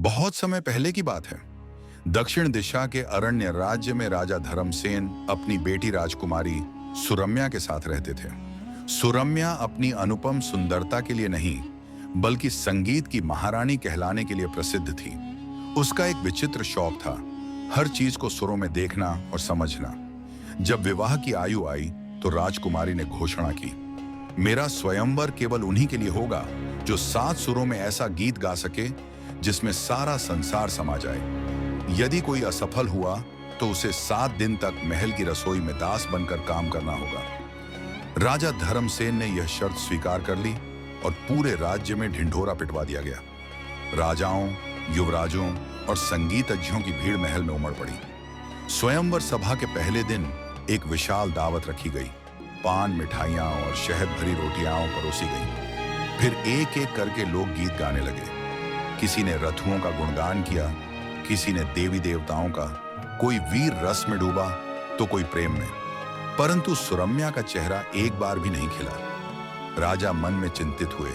बहुत समय पहले की बात है। दक्षिण दिशा के अरण्य राज्य में राजा धर्मसेन अपनी बेटी राजकुमारी सुरम्या के साथ रहते थे। सुरम्या अपनी अनुपम सुंदरता के लिए नहीं, बल्कि संगीत की महारानी कहलाने के लिए प्रसिद्ध थी। उसका एक विचित्र शौक था, हर चीज को सुरों में देखना और समझना। जब विवाह की आयु आई तो राजकुमारी ने घोषणा की, मेरा स्वयंवर केवल उन्हीं के लिए होगा जो 7 सुरों में ऐसा गीत गा सके जिसमें सारा संसार समा जाए। यदि कोई असफल हुआ तो उसे 7 दिन तक महल की रसोई में दास बनकर काम करना होगा। राजा धर्मसेन ने यह शर्त स्वीकार कर ली और पूरे राज्य में ढिंढोरा पिटवा दिया गया। राजाओं, युवराजों और संगीतज्ञों की भीड़ महल में उमड़ पड़ी। स्वयंवर सभा के पहले दिन एक विशाल दावत रखी गई। पान, मिठाइयां और शहद भरी रोटियां परोसी गई। फिर एक एक करके लोग गीत गाने लगे। किसी ने रथुओं का गुणगान किया, किसी ने देवी देवताओं का, कोई वीर रस में डूबा तो कोई प्रेम में। परंतु सुरम्या का चेहरा एक बार भी नहीं खिला। राजा मन में चिंतित हुए,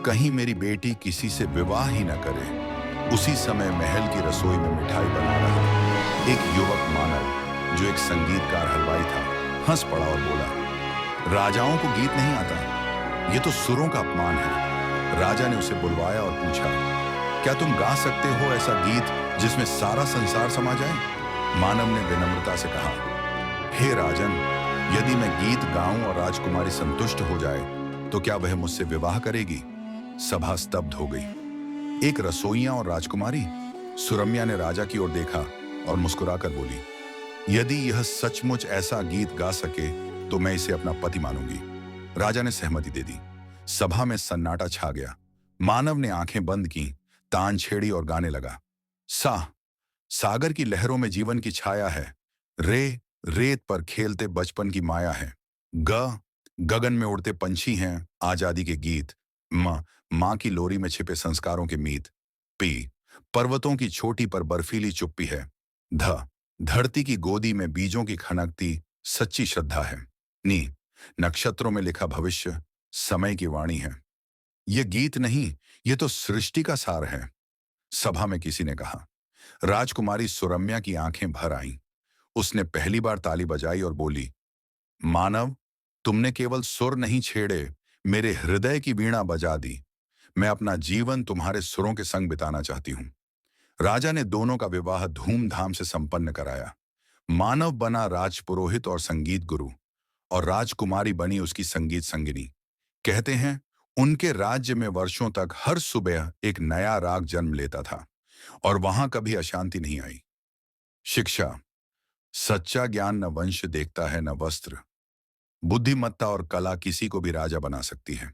कहीं मेरी बेटी किसी से विवाह ही न करे। उसी समय महल की रसोई में मिठाई बना रहा एक युवक मानव, जो एक संगीतकार हलवाई था, हंस पड़ा और बोला, राजाओं को गीत नहीं आता, ये तो सुरों का अपमान है। राजा ने उसे बुलवाया और पूछा, क्या तुम गा सकते हो ऐसा गीत जिसमें सारा संसार समा जाए? मानव ने विनम्रता से कहा, हे राजन, यदि मैं गीत गाऊं और राजकुमारी संतुष्ट हो जाए तो क्या वह मुझसे विवाह करेगी? सभा स्तब्ध हो गई। एक रसोइया और राजकुमारी। सुरम्या ने राजा की ओर देखा और मुस्कुराकर बोली, यदि यह सचमुच ऐसा गीत गा सके तो मैं इसे अपना पति मानूंगी। राजा ने सहमति दे दी। सभा में सन्नाटा छा गया। मानव ने आंखें बंद की, तान छेड़ी और गाने लगा, सागर की लहरों में जीवन की छाया है, रे रेत पर खेलते बचपन की माया है, गगन में उड़ते पंछी हैं आजादी के गीत, माँ की लोरी में छिपे संस्कारों के मीत, पर्वतों की छोटी पर बर्फीली चुप्पी है, धरती की गोदी में बीजों की खनकती सच्ची श्रद्धा है, नक्षत्रों में लिखा भविष्य समय की वाणी है। यह गीत नहीं, यह तो सृष्टि का सार है। सभा में किसी ने कहा। राजकुमारी सुरम्या की आंखें भर आईं। उसने पहली बार ताली बजाई और बोली, मानव, तुमने केवल सुर नहीं छेड़े, मेरे हृदय की वीणा बजा दी। मैं अपना जीवन तुम्हारे सुरों के संग बिताना चाहती हूं। राजा ने दोनों का विवाह धूमधाम से संपन्न कराया। मानव बना राजपुरोहित और संगीत गुरु, और राजकुमारी बनी उसकी संगीत संगिनी। कहते हैं, उनके राज्य में वर्षों तक हर सुबह एक नया राग जन्म लेता था और वहां कभी अशांति नहीं आई। शिक्षा, सच्चा ज्ञान न वंश देखता है न वस्त्र। बुद्धिमत्ता और कला किसी को भी राजा बना सकती है।